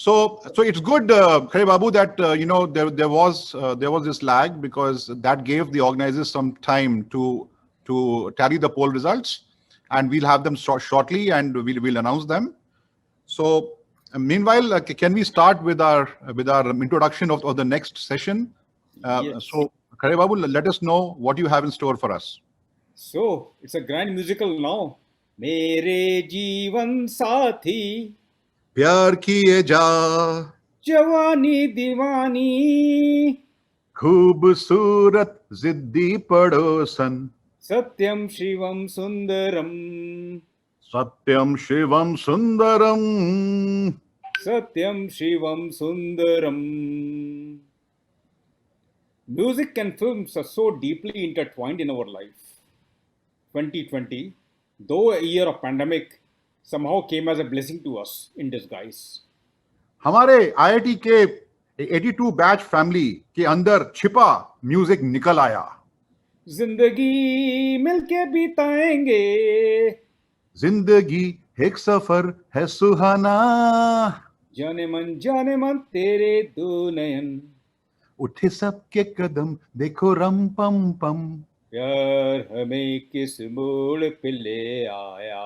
So it's good, Khare Babu, that there was this lag, because that gave the organizers some time to tally the poll results, and we'll have them shortly, and we'll announce them. So meanwhile, can we start with our introduction of the next session? Yes. So Khare Babu, let us know what you have in store for us. So it's a grand musical now. मेरे जीवन साथी प्यार किए जा, जवानी दीवानी खूबसूरत जिद्दी पड़ोसन, सत्यम शिवम सुंदरम सत्यम शिवम सुंदरम. सत्यम Shivam Sundaram. Music and films are so deeply intertwined in our life. 2020, though a year of pandemic, somehow came as a blessing to us in disguise. हमारे IIT के 82 बैच फैमिली के अंदर छिपा म्यूजिक निकल आया. जिंदगी मिलके बिताएंगे, जिंदगी एक सफर है सुहाना, जाने मन तेरे दो नयन, उठे सबके कदम देखो रम पम पम, प्यार हमें किस मोड़ पे ले आया,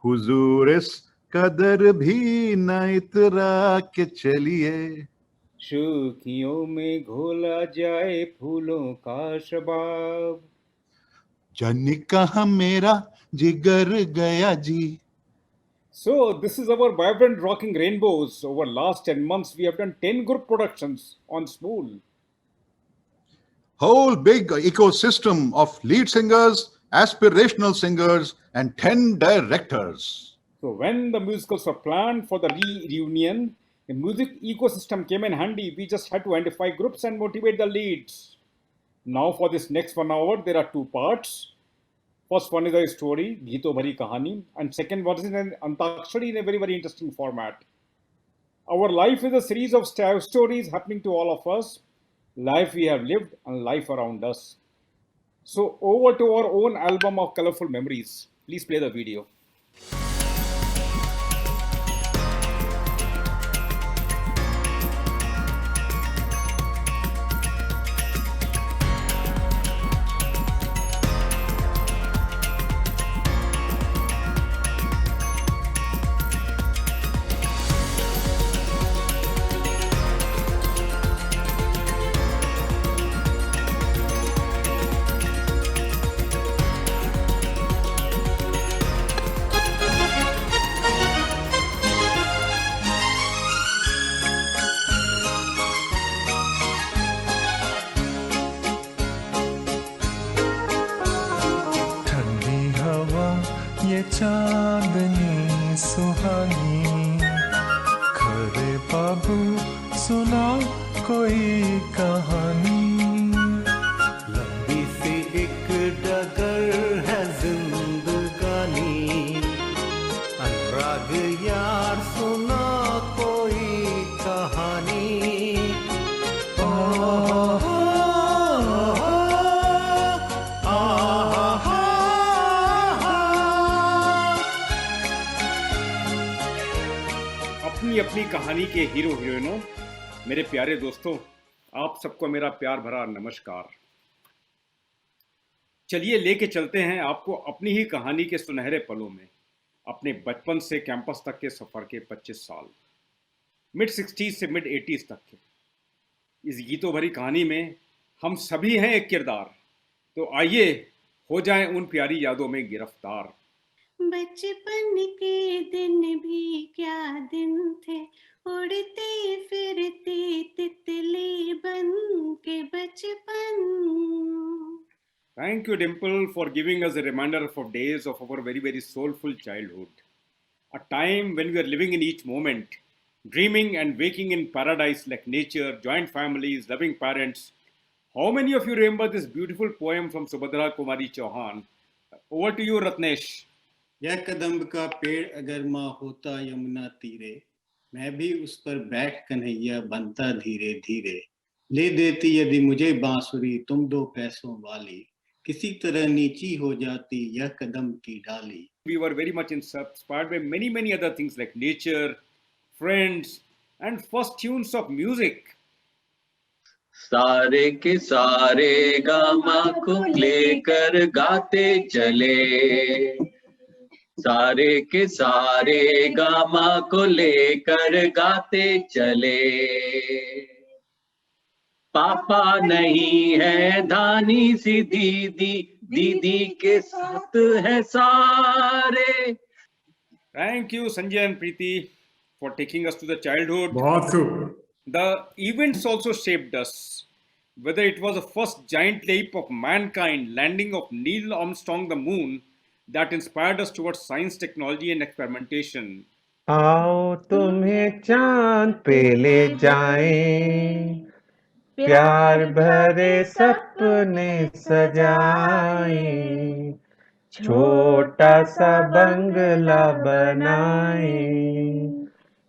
हुजूर इस कदर भी न इतरा के चलिए, शोखियों में घोला जाए फूलों का शबाब. जाने कहाँ मेरा जिगर गया जी. So this is our vibrant rocking rainbows. Over last 10 months, we have done 10 group productions on Spool. Whole big ecosystem of lead singers, aspirational singers, and 10 directors. So when the musicals were planned for the reunion, the music ecosystem came in handy. We just had to identify groups and motivate the leads. Now for this next 1 hour, there are two parts. First one is a story, Geeto Bhari Kahani, and second one is an Antakshari in a very, very interesting format. Our life is a series of stories happening to all of us, life we have lived and life around us. So over to our own album of colorful memories. Please play the video. चांदनी सुहानी, खरे बाबू सुना कोई कहानी. लंबी सी एक डगर है जिंदगानी, अनुराग यार सुना कोई कहानी. अपनी कहानी के हीरो हीरोइनों, मेरे प्यारे दोस्तों, आप सबको मेरा प्यार भरा नमस्कार. चलिए लेके चलते हैं आपको अपनी ही कहानी के सुनहरे पलों में, अपने बचपन से कैंपस तक के सफर के 25 साल, मिड 60s से मिड 80s तक के. इस गीतों भरी कहानी में हम सभी हैं एक किरदार. तो आइए हो जाएं उन प्यारी यादों में गिरफ्तार. बचपन के दिन भी क्या दिन थे, उड़ते फिरते तितली बन के बचपन. Thank you, Dimple, for giving us a reminder of days of our very, very soulful childhood. A time when we are living in each moment, dreaming and waking in paradise like nature, joint families, loving parents. How many of you remember this beautiful poem from Subhadra Kumari Chauhan? Over to you, Ratnesh. यह कदम्ब का पेड़ अगर माँ होता यमुना तीरे, मैं भी उस पर बैठ कन्हैया बनता धीरे धीरे. ले देती यदि मुझे बांसुरी तुम दो पैसों वाली, किसी तरह नीची हो जाती यह कदम की डाली. We were very much inspired by many other things like nature, friends, and first tunes of music. सारे के सारे गामा को लेकर गाते चले, सारे के सारे गामा को लेकर गाते चले। पापा नहीं है धानी सी दीदी, दीदी के साथ है सारे। Thank you, Sanjay and Preeti, for taking us to the childhood. बहुत खूब। The events also shaped us. Whether it was the first giant leap of mankind, landing of Neil Armstrong the moon, that inspired us towards science, technology, and experimentation. आओ तुम्हें चांद पे ले जाएं, प्यार भरे सपने सजाएं, छोटा सा बंगला बनाएं,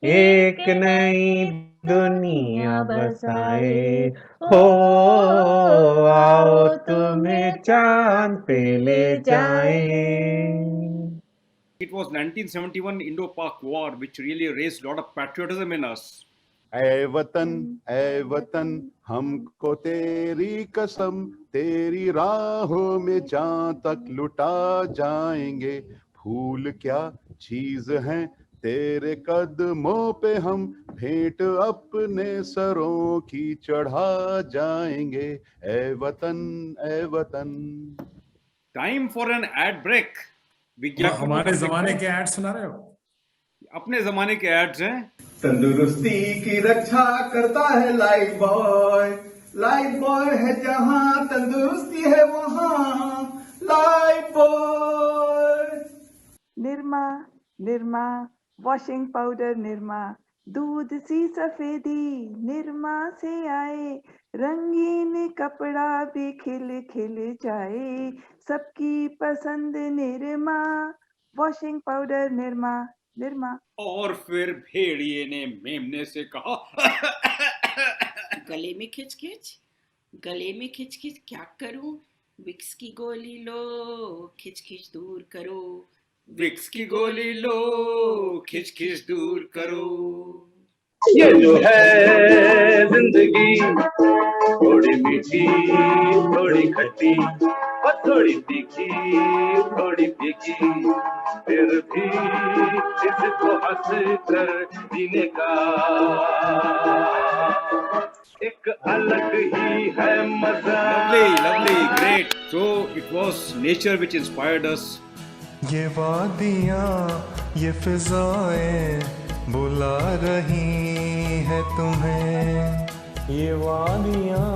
एक नई दुनिया बसाए। हो आओ तुम्हें चांद पे ले जाएं। It was 1971 Indo-Pak War which really raised a lot of patriotism in us. ऐ वतन हमको तेरी कसम, तेरी राहों में जहाँ तक लुटा जाएंगे। फूल क्या चीज है तेरे कदमों पे, हम भेंट अपने सरों की चढ़ा जाएंगे। ऐ वतन। Time for an ad break. विज्ञापन हमारे जमाने के ऐड सुना रहे हो? अपने जमाने के एड्स हैं। तंदुरुस्ती की रक्षा करता है लाइफ बॉय, लाइफ बॉय है जहां तंदुरुस्ती है वहां life boy. Nirma washing powder Nirma, दूध सी सफेदी निरमा से आए, रंगीन कपड़ा भी खिल खिल जाए, सबकी पसंद निरमा, वॉशिंग पाउडर निरमा। और फिर भेड़िए ने मेमने से कहा, गले में खिचखिच क्या करूं, विक्स की गोली लो खिचखिच दूर करो, विक्स की गोली लो खिचखिच दूर करो। ये जो है जिंदगी, थोड़ी मीठी थोड़ी खट्टी और थोड़ी तीखी थोड़ी फीकी, फिर भी इसको हंस कर जीने का एक अलग ही है मजा। Lovely, great. So it was nature which inspired us. ये वादियाँ ये फिजाएं बुला रही है तुम्हें, ये वादियाँ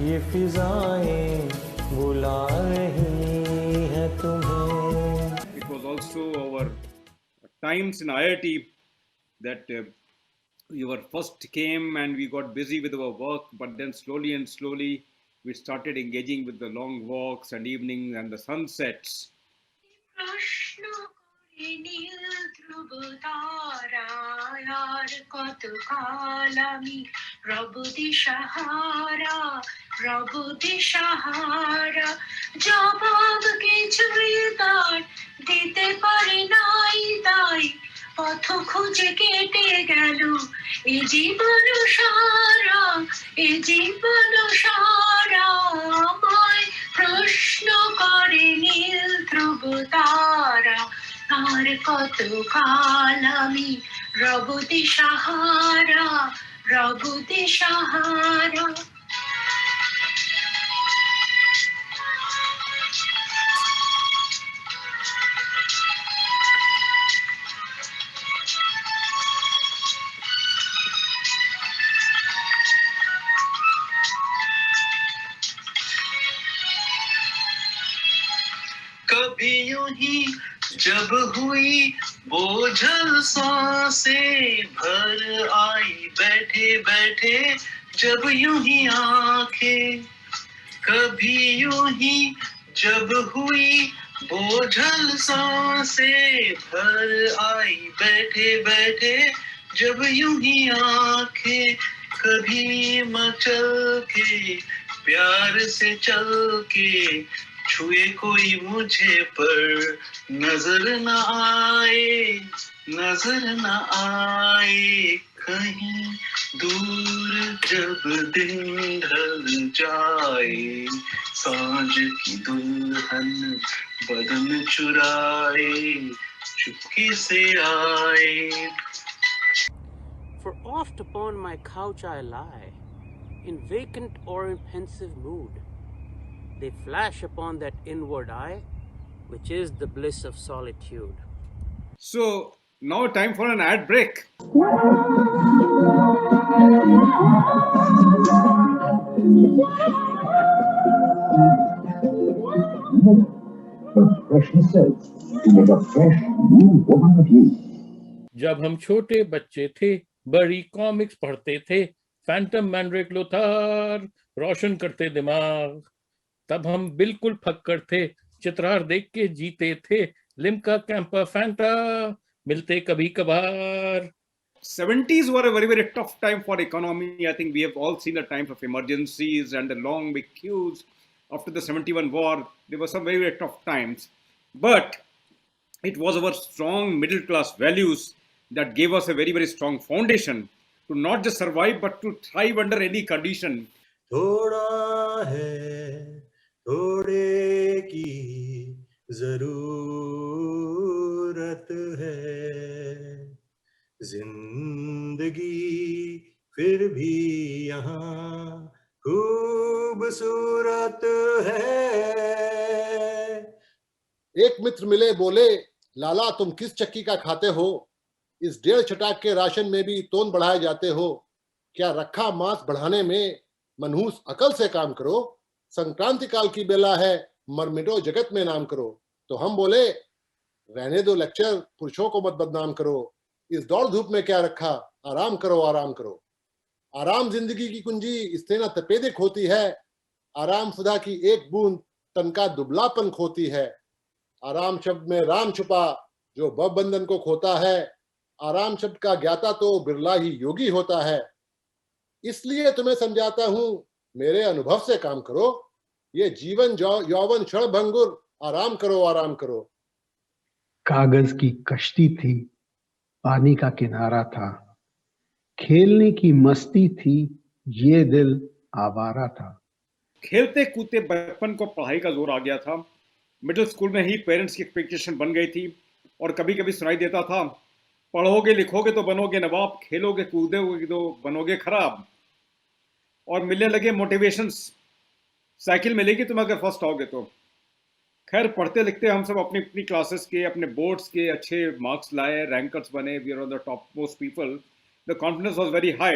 ये फिजाएं बुला रही है तुम्हें। It was also our times in IIT that we were first came and we got busy with our work, but then slowly we started engaging with the long walks and evenings and the sunsets. প্রশ্ন করে নীল ধ্রুব তারা, আর কত কাল আমি রব দিশাহারা, জবাব কিছুই তার দিতে পারে নাই, তাই পথ খুঁজে কেটে গেল এ জীবন সারা, আমায় প্রশ্ন করে নীল ধ্রুব তারা, আর কত কাল আমি রব দিশাহারা। कभी यूं ही जब हुई बोझल सांसें भर आई बैठे बैठे, जब यूं ही आंखें, कभी यूं ही जब हुई बोझल सांसें भर आई बैठे बैठे, जब यूं ही आंखें, कभी मचल के प्यार से चल के छुए कोई मुझे पर नजर न आए, नजर न आए कहीं दूर जब दिन ढल जाए, सांझ की दुल्हन बदन चुराए चुपके से आए. For oft upon my couch I lie, in vacant or in pensive mood. They flash upon that inward eye, which is the bliss of solitude. So now time for an ad break. जब हम छोटे बच्चे थे, बड़ी comics पढ़ते थे, Phantom Mandrake Lothar रोशन करते दिमाग, तब हम बिल्कुल फक्कड़ थे, चित्रार देख के जीते थे, लिम्का कैंपा फैंटा मिलते कभी कभार. 70s were a very, very tough time for economy. I think we have all seen the times of emergencies and the long big queues after the 71 war. There were some very, very tough times. But it was our strong middle class values that gave us a very, very strong foundation to not just survive, but to thrive under any condition. थोड़ा है थोड़े की जरूरत है, जिंदगी फिर भी यहाँ खूबसूरत है. एक मित्र मिले बोले, लाला तुम किस चक्की का खाते हो, इस 1.5 छटाक के राशन में भी तोन बढ़ाए जाते हो, क्या रखा मांस बढ़ाने में, मनहूस अकल से काम करो, संक्रांति काल की बेला है, मरमिटो जगत में नाम करो. तो हम बोले, रहने दो लेक्चर, पुरुषों को मत बदनाम करो, इस दौड़ धूप में क्या रखा, आराम करो आराम करो. आराम जिंदगी की कुंजी इससे न तपेदिक होती है, आराम सुधा की एक बूंद तन का दुबलापन खोती है. आराम शब्द में राम छुपा जो भव बंधन को खोता है, आराम शब्द का ज्ञाता तो बिरला ही योगी होता है. इसलिए तुम्हें समझाता हूं, मेरे अनुभव से काम करो, ये जीवन यौवन क्षण भंगुर, आराम करो आराम करो. कागज की कश्ती थी, पानी का किनारा था, खेलने की मस्ती थी, ये दिल आवारा था. खेलते कूदते बचपन को पढ़ाई का जोर आ गया था. मिडिल स्कूल में ही पेरेंट्स की एक्सपेक्टेशन बन गई थी और कभी कभी सुनाई देता था, पढ़ोगे लिखोगे तो बनोगे नवाब, खेलोगे कूदोगे तो बनोगे खराब. और मिलने लगे मोटिवेशंस, साइकिल मिलेगी तुम अगर फर्स्ट आओगे तो. खैर पढ़ते लिखते हम सब अपनी अपनी क्लासेस के, अपने बोर्ड्स के अच्छे मार्क्स लाए, रैंकर्स बने, we are on the top most people. The confidence was very high.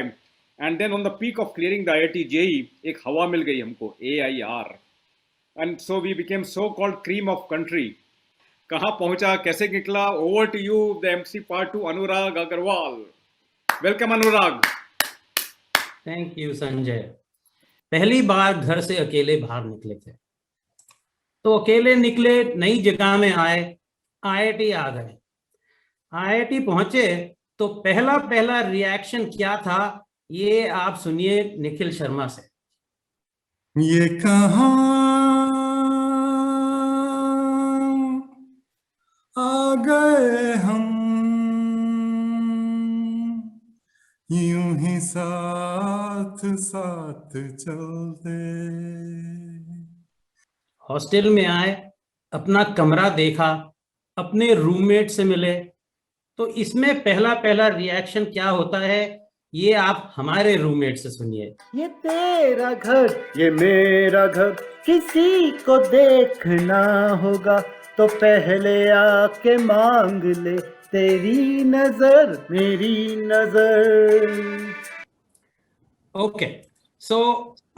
And then on the peak of clearing the IIT JEE एक हवा मिल गई हमको, AIR. And so we became so called cream of country. कहाँ पहुंचा, कैसे निकला? Over to you the MC Part 2 Anurag Agarwal. Welcome Anurag. Thank you Sanjay. पहली बार घर से अकेले बाहर निकले थे, तो अकेले निकले, नई जगह में आए, IIT आ गए. IIT पहुंचे तो पहला रिएक्शन क्या था, ये आप सुनिए निखिल शर्मा से. ये कहाँ आ गए हम, यूं ही साथ साथ चलते. हॉस्टल में आए, अपना कमरा देखा, अपने रूममेट से मिले, तो इसमें पहला रिएक्शन क्या होता है, ये आप हमारे रूममेट से सुनिए. ये तेरा घर ये मेरा घर, किसी को देखना होगा तो पहले आके मांग ले तेरी नजर मेरी नजर. ओके, सो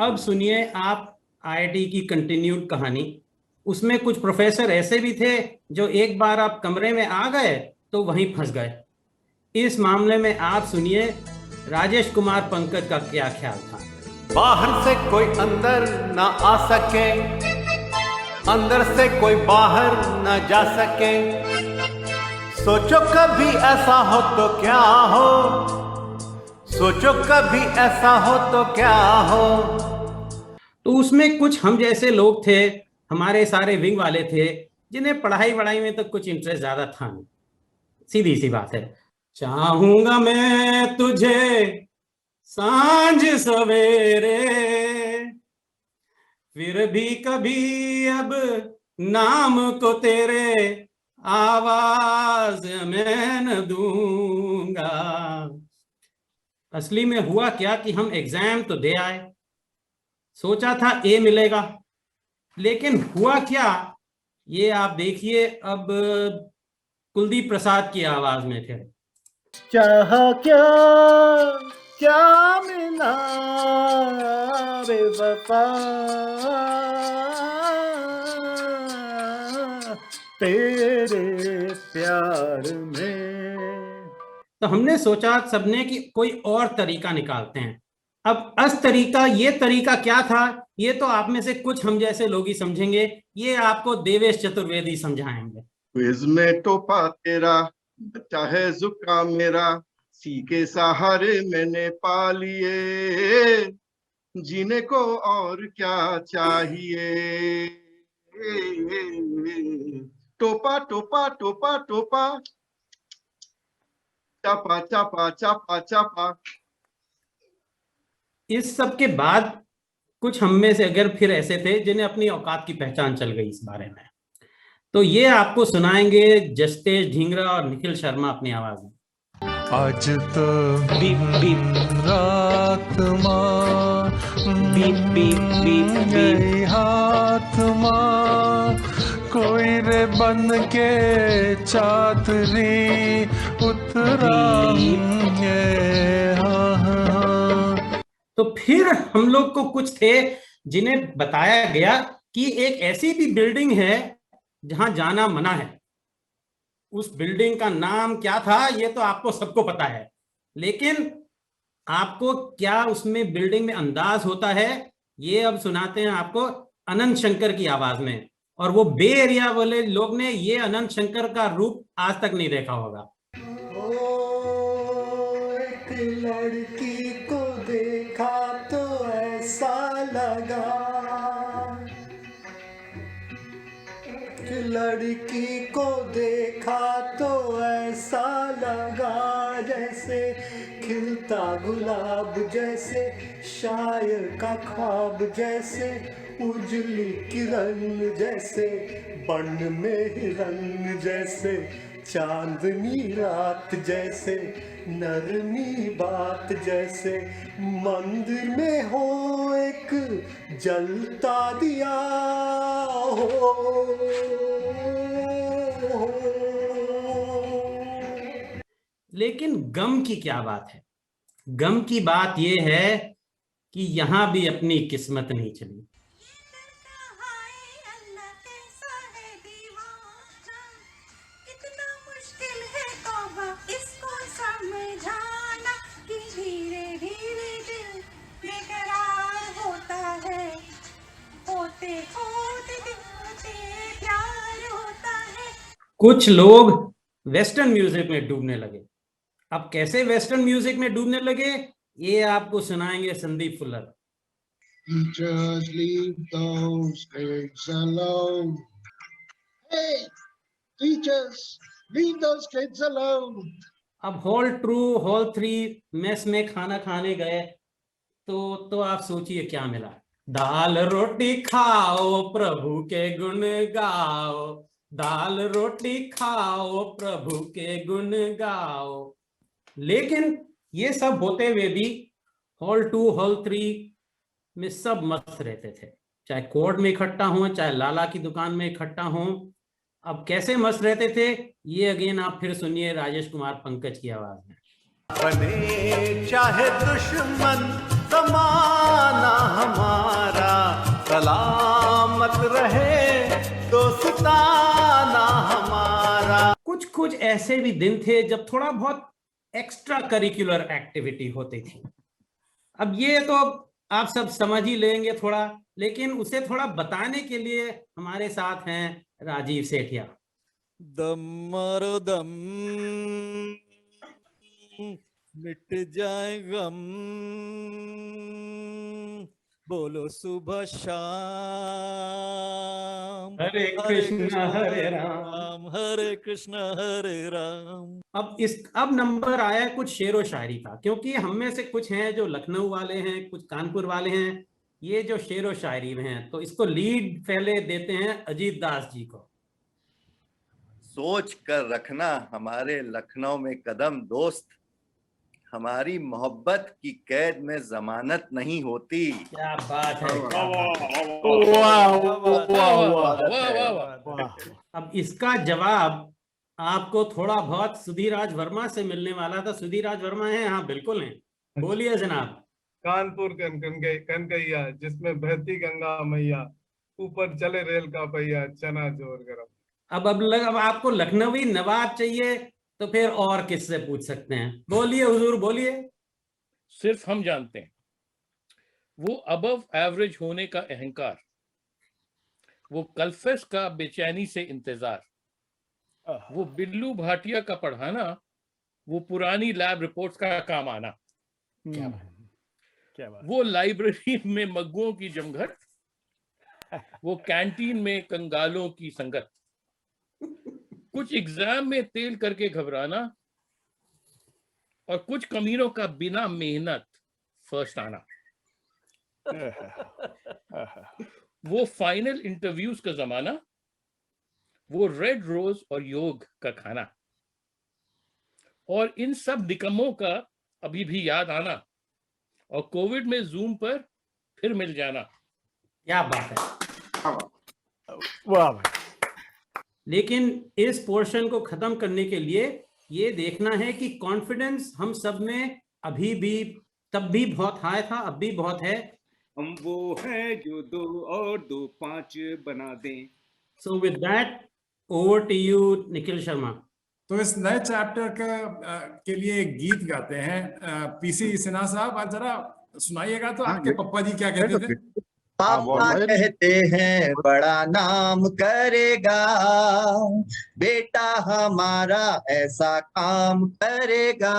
अब सुनिए आप IIT की कंटिन्यूड कहानी. उसमें कुछ प्रोफेसर ऐसे भी थे जो एक बार आप कमरे में आ गए तो वहीं फंस गए. इस मामले में आप सुनिए राजेश कुमार पंकज का क्या ख्याल था. बाहर से कोई अंदर ना आ सके, अंदर से कोई बाहर ना जा सके, सोचो कभी ऐसा हो तो क्या हो, सोचो कभी ऐसा हो तो क्या हो. तो उसमें कुछ हम जैसे लोग थे, हमारे सारे विंग वाले थे, जिन्हें पढ़ाई में तो कुछ इंटरेस्ट ज्यादा था नहीं. सीधी सी बात है। चाहूंगा मैं तुझे सांझ सवेरे, फिर भी कभी अब नाम को तेरे आवाज मैं न दूंगा। असली में हुआ क्या कि हम एग्जाम तो दे आए, सोचा था ए मिलेगा, लेकिन हुआ क्या ये आप देखिए अब कुलदीप प्रसाद की आवाज में फिर। चाहा क्या क्या मिला बेवफा तेरे प्यार में। तो हमने सोचा सबने कि कोई और तरीका निकालते हैं। अब अस तरीका, ये तरीका क्या था ये तो आप में से कुछ हम जैसे लोग ही समझेंगे, ये आपको देवेश चतुर्वेदी समझाएंगे। क्विज में टोपा तेरा, बच्चा है जुकाम मेरा, सी के सहारे मैंने पा लिए, जीने को और क्या चाहिए। टोपा टोपा टोपा टोपा, चापा चापा चापा चापा। इस सब के बाद कुछ हम में से अगर फिर ऐसे थे जिन्हें अपनी औकात की पहचान चल गई इस बारे में, तो ये आपको सुनाएंगे जस्तेश ढींगरा और निखिल शर्मा अपनी आवाज में। आज तो रात माँ गई हाथ माँ, कोई रे बन के चातरी उतरा तो फिर हम लोग को कुछ थे जिन्हें बताया गया कि एक ऐसी भी बिल्डिंग है जहां जाना मना है। उस बिल्डिंग का नाम क्या था ये तो आपको सबको पता है, लेकिन आपको क्या उसमें बिल्डिंग में अंदाज होता है ये अब सुनाते हैं आपको अनंत शंकर की आवाज में। और वो बे एरिया वाले लोग ने ये अनंत शंकर का रूप आज तक नहीं देखा होगा। एक लड़की को देखा तो ऐसा लगा, लड़की को देखा तो ऐसा लगा जैसे खिलता गुलाब, जैसे शायर का ख्वाब, जैसे उजली किरण, जैसे बन में हिरन, जैसे चांदनी रात, जैसे नरमी बात, जैसे मंदिर में हो एक जलता दिया हो। लेकिन गम की क्या बात है? गम की बात यह है कि यहां भी अपनी किस्मत नहीं चली। कुछ लोग वेस्टर्न म्यूजिक में डूबने लगे। अब कैसे वेस्टर्न म्यूजिक में डूबने लगे ये आपको सुनाएंगे Sandeep Fuller. Teachers, leave those kids alone. Hey, teachers, leave those kids alone. अब हॉल 2, हॉल 3 मेस में खाना खाने गए तो आप सोचिए क्या मिला। दाल रोटी खाओ प्रभु के गुण गाओ, दाल रोटी खाओ प्रभु के गुण गाओ। लेकिन ये सब होते हुए भी हॉल 2, हॉल 3 में सब मस्त रहते थे, चाहे कोर्ट में इकट्ठा हो, चाहे लाला की दुकान में इकट्ठा हो। अब कैसे मस्त रहते थे ये अगेन आप फिर सुनिए राजेश कुमार पंकज की आवाज में। बने चाहे दुश्मन जमाना हमारा, सलामत रहे दोस्ताना हमारा। कुछ ऐसे भी दिन थे जब थोड़ा बहुत एक्स्ट्रा करिकुलर एक्टिविटी होती थी। अब ये तो आप सब समझ ही लेंगे थोड़ा, लेकिन उसे थोड़ा बताने के लिए हमारे साथ हैं राजीव सेठिया। दम मारो दम, मिट जाए गम, बोलो सुबह शाम। हरे कृष्ण हरे राम। हरे कृष्ण हरे राम। अब नंबर आया है कुछ शेर व शायरी का, क्योंकि हम में से कुछ हैं जो लखनऊ वाले हैं, कुछ कानपुर वाले हैं, ये जो शेर व शायरी में हैं, तो इसको लीड पहले देते हैं अजीत दास जी को। सोच कर रखना हमारे लखनऊ में कदम दोस्त, हमारी मोहब्बत की कैद में जमानत नहीं होती। क्या बात है। अब इसका जवाब आपको थोड़ा बहुत सुधीर राज वर्मा से मिलने वाला था। सुधीर राज वर्मा है? हाँ बिल्कुल है, बोलिए जनाब। कानपुर कनकैया, जिसमें बहती गंगा मैया, ऊपर चले रेल का पहिया, चना जोर गरम। अब आपको लखनवी नवाब चाहिए तो फिर और किससे पूछ सकते हैं? बोलिए हुजूर, बोलिए। सिर्फ हम जानते हैं वो अबव एवरेज होने का अहंकार, वो कल्फेस का बेचैनी से इंतजार, वो बिल्लू भाटिया का पढ़ाना, वो पुरानी लैब रिपोर्ट्स का काम आना। क्या बात। वो लाइब्रेरी में मग्गुओं की जमघट, वो कैंटीन में कंगालों की संगत, कुछ एग्जाम में तेल करके घबराना, और कुछ कमीनों का बिना मेहनत फर्स्ट आना। वो फाइनल इंटरव्यूज का जमाना, वो रेड रोज और योग का खाना, और इन सब निकम्मों का अभी भी याद आना, और कोविड में जूम पर फिर मिल जाना। क्या बात है। वाह। लेकिन इस पोर्शन को खत्म करने के लिए ये देखना है कि कॉन्फिडेंस हम सब में अभी भी, तब भी बहुत हाई था, अब भी बहुत है। हम वो हैं जो 2 और 2 5 बना दें। So with that over to you Nikhil Sharma. तो इस नए चैप्टर के लिए एक गीत गाते हैं। पीसी सिन्हा साहब, आज जरा सुनाइएगा तो आपके पप्पा जी क्या कहते थे? पापा कहते हैं बड़ा नाम करेगा, बेटा हमारा ऐसा काम करेगा,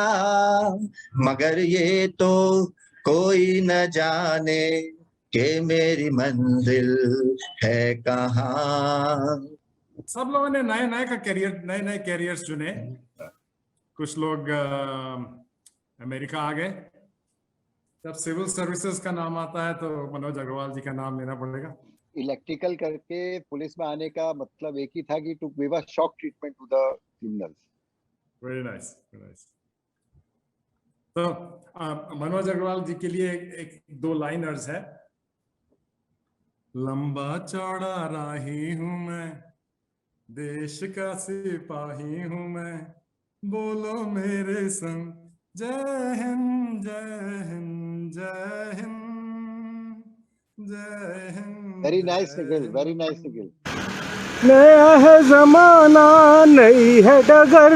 मगर ये तो कोई न जाने कि मेरी मंजिल है कहाँ। सब लोगों ने नए नए कैरियर्स चुने। कुछ लोग अमेरिका आ गए। जब सिविल सर्विसेज का नाम आता है तो मनोज अग्रवाल जी का नाम लेना पड़ेगा। इलेक्ट्रिकल करके पुलिस में आने का मतलब एक ही था कि to give a shock treatment to the criminals. Very nice, very nice. तो मनोज अग्रवाल जी के लिए एक 2 लाइनर्स है। लंबा चौड़ा राही हूं मैं, देश का सिपाही हूं मैं, बोलो मेरे संग जय हिंद जय हिंद जय हिंद जय Hind. Very nice Nikhil, very nice Nikhil. नया है जमाना, नई है डगर,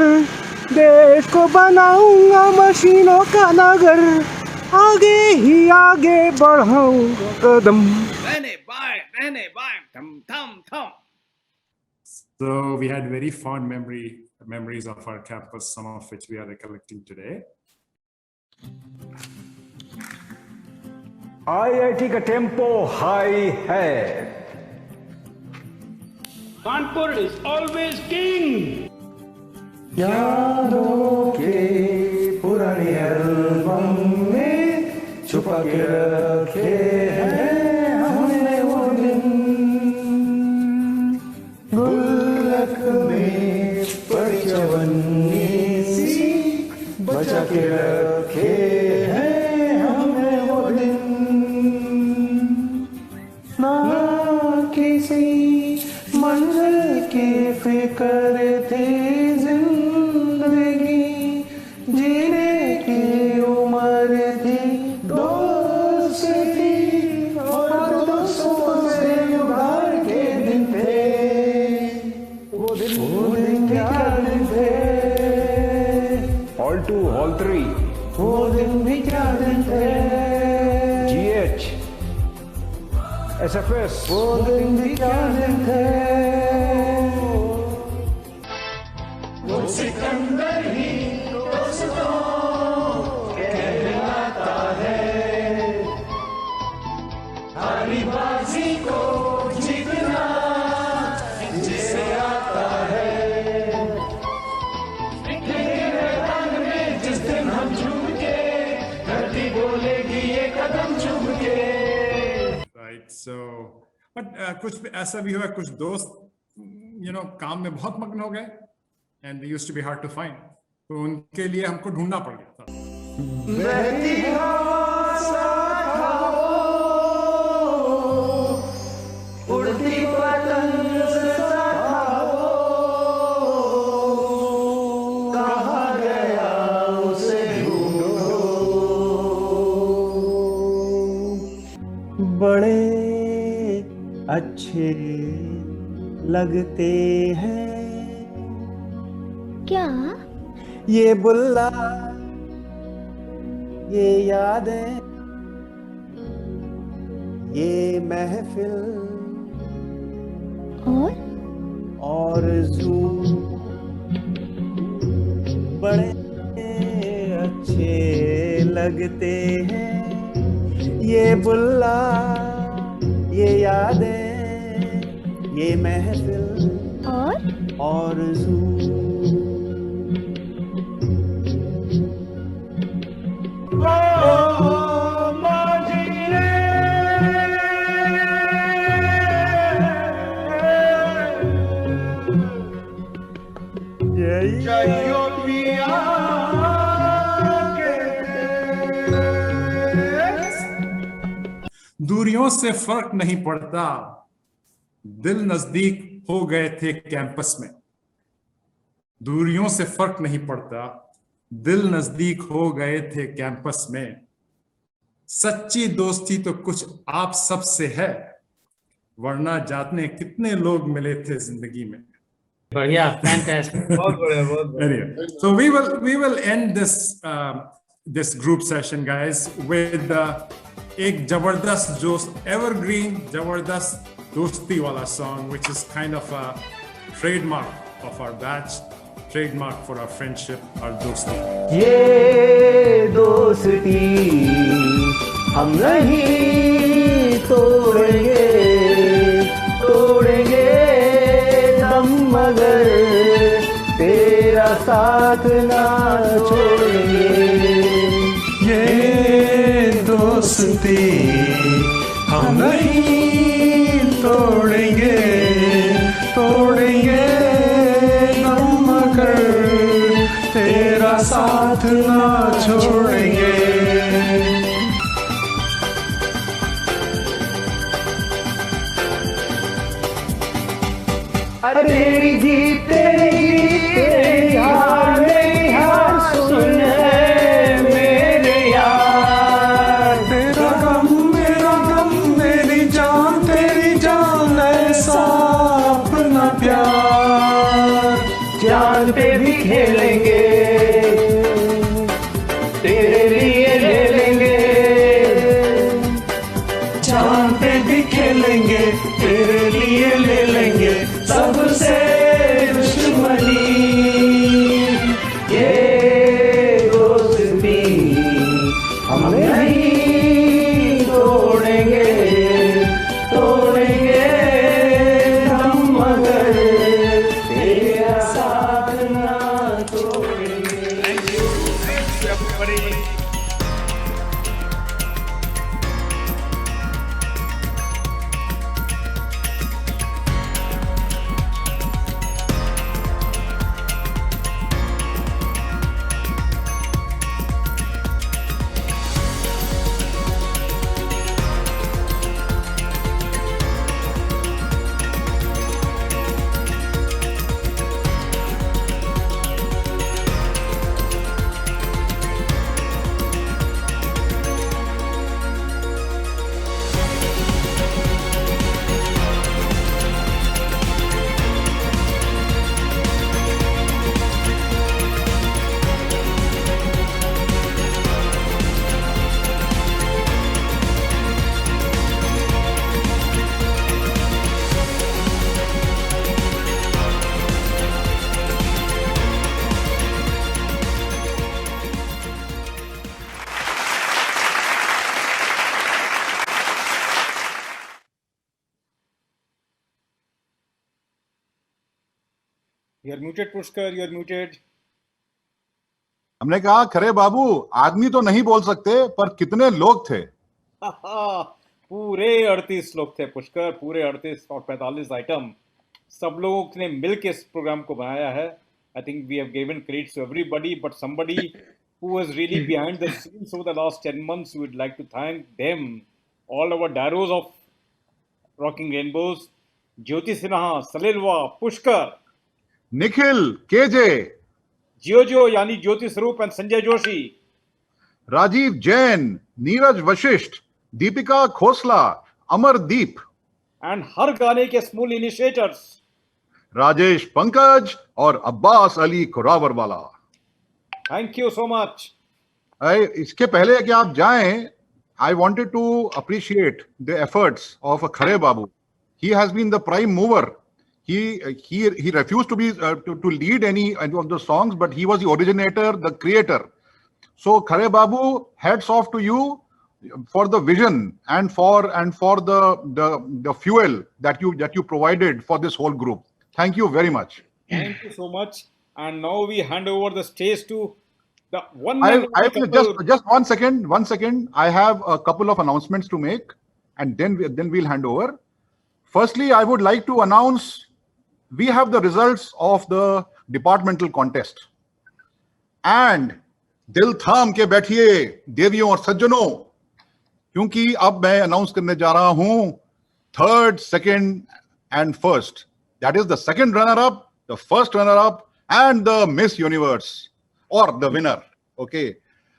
देश को बनाऊंगा मशीनों का नगर, आगे ही आगे बढ़ाऊंगा कदम। रहने बाएं थम थम थम। So we had very fond memories of our campus, some of which we are recollecting today. IIT का टेम्पो हाई है। Kanpur is always king. यादों के पुराने एल्बम में छुपा के रखे हैं हमने वो दिन, गुल्लक में पड़ी चवन्नी सी बचा के रखे हैं हमने वो दिन। ना किसी मंजिल की फिक्र थी, जिंदगी जीने की उम्र थी, दोस्त थी और दोस्तों से उधार के दिन थे। वो दिन क्या दिन थे? Hall 2, Hall 3, वो दिन भी क्या दिन थे? GH, SFS, वो दिन भी क्या दिन थे? वो सिकंदर ही दोस्तों कहलाता है, कदम चुम के। Right, so, but कुछ ऐसा भी हुआ, कुछ दोस्त काम में बहुत मग्न हो गए, and they used to be hard to find, तो उनके लिए हमको ढूंढना पड़ गया था। बहती हवा सा था वो, उड़ती पतंग सा था वो, कहाँ गया उसे ढूंढो। बड़े अच्छे लगते हैं क्या? ये बुल्ला, ये यादें, ये महफिल और जू, बड़े अच्छे लगते हैं ये बुल्ला, ये यादें, ये महफिल और जू। दूरियों से फर्क नहीं पड़ता, दिल नजदीक हो गए थे कैंपस में। दूरियों से फर्क नहीं पड़ता, दिल नजदीक हो गए थे कैंपस में। सच्ची दोस्ती तो कुछ आप सब से है, वरना जाने कितने लोग मिले थे जिंदगी में। बढ़िया, fantastic. बहुत बढ़िया, बहुत बढ़िया। Anyway, so we will end this group session, guys, with एक जबरदस्त जो evergreen जबरदस्त दोस्ती वाला song, which is kind of a trademark of our batch, trademark for our friendship, our दोस्ती। ये दोस्ती हम नहीं तोड़ेंगे, तोड़ेंगे दम मगर तेरा साथ ना छोड़ेंगे। ये दोस्ती हम नहीं तोड़ेंगे, तोड़ेंगे दम मगर तेरा साथ ना छोड़ेंगे। तेरी जीत तेरी हार मेरी हार सुन मेरे यार। तेरा गम मेरी जान तेरी जान ऐसा अपना प्यार। जान पे भी खेलेंगे तेरे लिए ले लेंगे, जान पे भी खेलेंगे तेरे लिए ले लेंगे सबसे दुश्मनी। ये दोस्ती हम नहीं तोड़ेंगे, तोड़ेंगे हम मगर तेरा साथ ना छोड़ेंगे। You are muted, Pushkar. You are muted. हमने कहा खरे बाबू आदमी तो नहीं बोल सकते पर कितने लोग थे। पूरे 38 लोग थे पुष्कर, पूरे 38 और 45 आइटम, सब लोगों ने मिलकर इस प्रोग्राम को बनाया है. I think we have given credit to everybody, but somebody who was really behind the scenes over the last 10 months, we would like to thank them, all our Daros of Rocking Rainbows, Jyoti Sinha, Salilwa, Pushkar, Nikhil, KJ, Jojo yani Jyoti Swaroop and Sanjay Joshi, Rajiv Jain, Neeraj Vashisht, Deepika Khosla, Amardeep, and हर गाने के small initiators, Rajesh Pankaj और Abbas Ali खुरावरवाला. Thank you so much. इसके पहले कि आप जाएं, I wanted to appreciate the efforts of Khare Babu. He has been the prime mover. He refused to be to lead any of the songs, but he was the originator, the creator. So Khare Babu, hats off to you for the vision and for the fuel that you provided for this whole group. Thank you very much. Thank you so much. And now we hand over the stage to the one. I just 1 second. 1 second. I have a couple of announcements to make, and then we'll hand over. Firstly, I would like to announce we have the results of the departmental contest. And दिल थाम के बैठिए देवियों और सज्जनों, क्योंकि अब मैं अनाउंस करने जा रहा हूं 3rd, 2nd and 1st. That is the 2nd runner-up, the 1st runner-up, and the Miss Universe or the winner. Okay.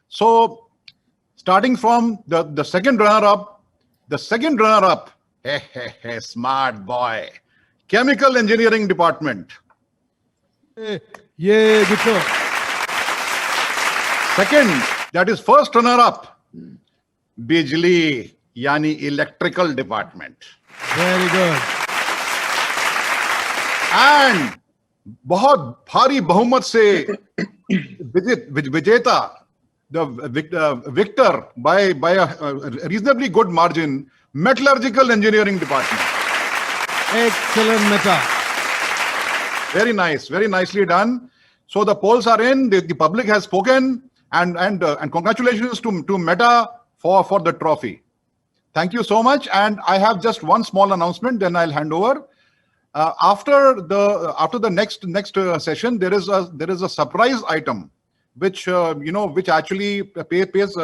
So starting from the 2nd runner-up, hey, smart boy, Chemical Engineering Department. Yeah, good job. Second, that is 1st runner-up, Bijli, yani Electrical Department. Very good. And बहुत भारी बहुमत से विजेता, the victor by a reasonably good margin, Metallurgical Engineering Department. Excellent, Meta. Very nice, very nicely done. So the polls are in, the public has spoken, and congratulations to Meta for the trophy. Thank you so much. And I have just one small announcement, then I'll hand over. After the next session, there is a surprise item, which which actually pays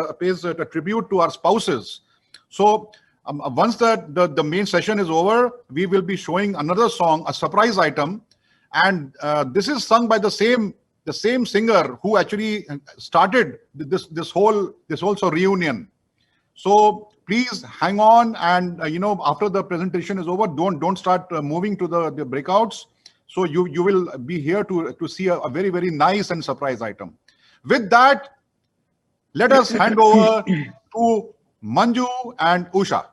a tribute to our spouses. So once the main session is over, we will be showing another song, a surprise item, and this is sung by the same singer who actually started this whole reunion. So please hang on, and after the presentation is over, don't start moving to the breakouts. So you will be here to see a very, very nice and surprise item. With that, let us hand over to Manju and Usha.